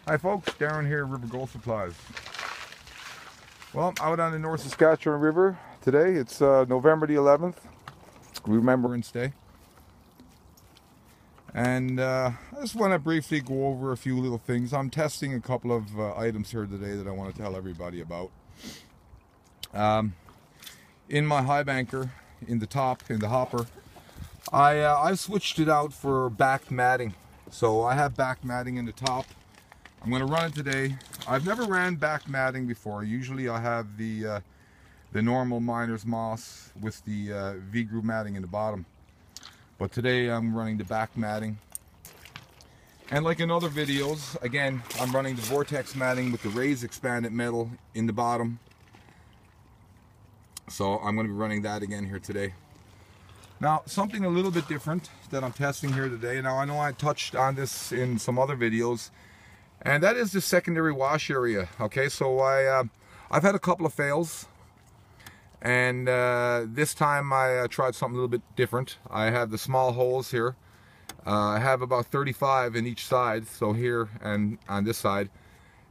Hi folks, Darren here, River Gold Supplies. Well, I'm out on the North Saskatchewan River today. It's November the 11th, Remembrance Day. And I just want to briefly go over a few little things. I'm testing a couple of items here today that I want to tell everybody about. In my high banker, in the hopper, I've switched it out for back matting. So I have back matting in the top. I'm going to run it today. I've never ran back matting before. Usually I have the normal miner's moss with the V-groove matting in the bottom. But today I'm running the back matting. And like in other videos, again, I'm running the Vortex matting with the raised expanded metal in the bottom. So I'm going to be running that again here today. Now, something a little bit different that I'm testing here today. Now, I know I touched on this in some other videos, and that is the secondary wash area. Okay, so I've had a couple of fails, and this time I tried something a little bit different. I have the small holes here. I have about 35 in each side, so here and on this side,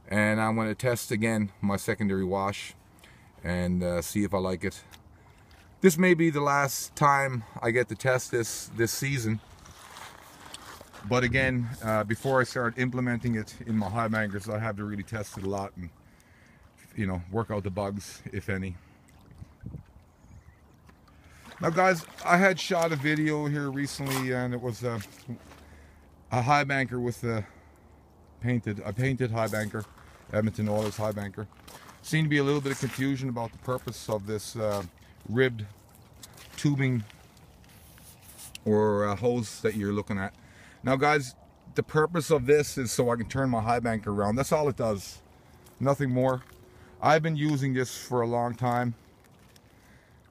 and I'm going to test again my secondary wash and see if I like it. This may be the last time I get to test this season. But again, before I start implementing it in my high bankers, I have to really test it a lot and, you know, work out the bugs, if any. Now guys, I had shot a video here recently, and it was a high banker with a painted high banker, Edmonton Oilers high banker. Seemed to be a little bit of confusion about the purpose of this ribbed tubing or hose that you're looking at. Now guys, the purpose of this is so I can turn my high banker around. That's all it does, nothing more. I've been using this for a long time.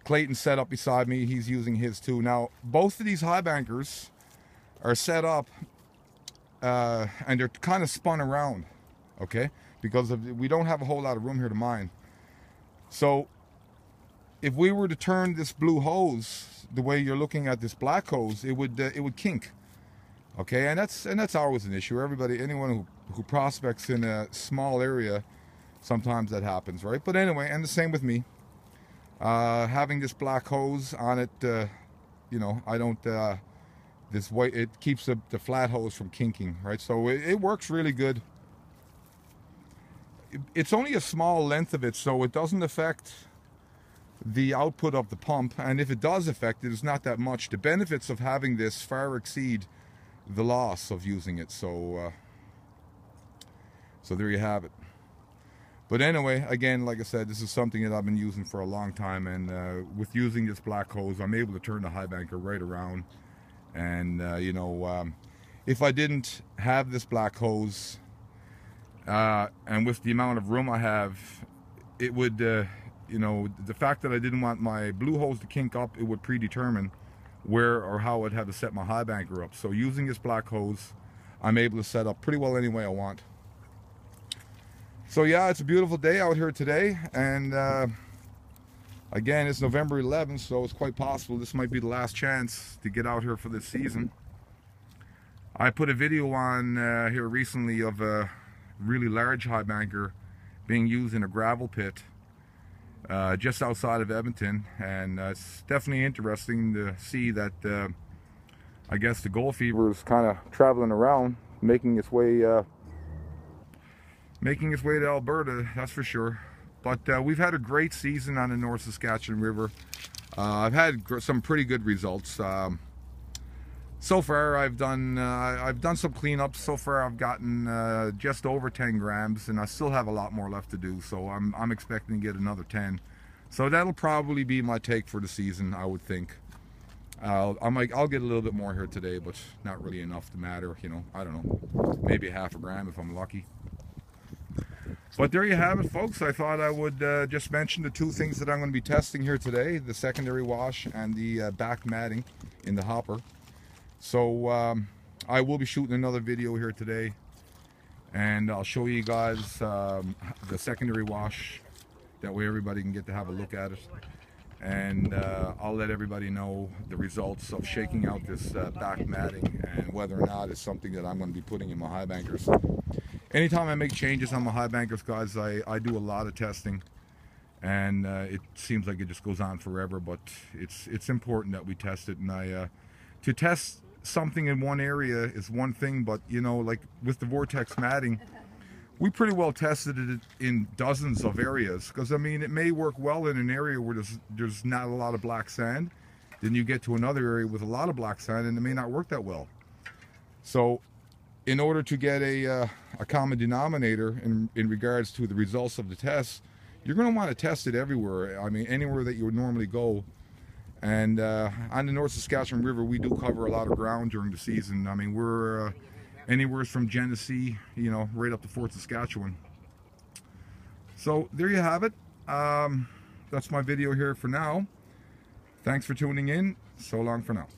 Clayton's set up beside me, he's using his too. Now both of these high bankers are set up and they're kind of spun around, okay, because we don't have a whole lot of room here to mine. So if we were to turn this blue hose the way you're looking at this black hose, it would kink, okay, and that's always an issue. Anyone who prospects in a small area, sometimes that happens, right? But anyway, and the same with me. Having this black hose on it, you know, I don't this white, it keeps the flat hose from kinking, right? So it works really good. It's only a small length of it, so it doesn't affect the output of the pump, and if it does affect it, it's not that much. The benefits of having this far exceed the loss of using it, so there you have it. But anyway, again, like I said, this is something that I've been using for a long time, and with using this black hose, I'm able to turn the high banker right around. And you know, if I didn't have this black hose, and with the amount of room I have, it would, you know, the fact that I didn't want my blue hose to kink up, it would predetermine where or how I'd have to set my high banker up. So using this black hose, I'm able to set up pretty well any way I want. So yeah, it's a beautiful day out here today, and again, it's November 11th, so it's quite possible this might be the last chance to get out here for this season. I put a video on here recently of a really large high banker being used in a gravel pit just outside of Edmonton, and it's definitely interesting to see that I guess the gold fever is kind of traveling around, making its way to Alberta, that's for sure. But we've had a great season on the North Saskatchewan River. I've had some pretty good results. So far, I've done some cleanups. So far, I've gotten just over 10 grams, and I still have a lot more left to do. So I'm expecting to get another 10. So that'll probably be my take for the season, I would think. I'll get a little bit more here today, but not really enough to matter. You know, I don't know, maybe half a gram if I'm lucky. But there you have it, folks. I thought I would just mention the two things that I'm going to be testing here today: the secondary wash and the back matting in the hopper. So I will be shooting another video here today, and I'll show you guys the secondary wash. That way everybody can get to have a look at it. and I'll let everybody know the results of shaking out this back matting and whether or not it's something that I'm going to be putting in my high bankers. Anytime I make changes on my high bankers, guys, I do a lot of testing, and it seems like it just goes on forever, but it's important that we test it. And to test something in one area is one thing, but you know, like with the Vortex matting, we pretty well tested it in dozens of areas, because I mean, it may work well in an area where there's not a lot of black sand. Then you get to another area with a lot of black sand and it may not work that well. So in order to get a common denominator in regards to the results of the tests, you're going to want to test it everywhere. I mean, anywhere that you would normally go. And on the North Saskatchewan River, we do cover a lot of ground during the season. I mean, we're anywhere from Genesee, you know, right up to Fort Saskatchewan. So there you have it. That's my video here for now. Thanks for tuning in. So long for now.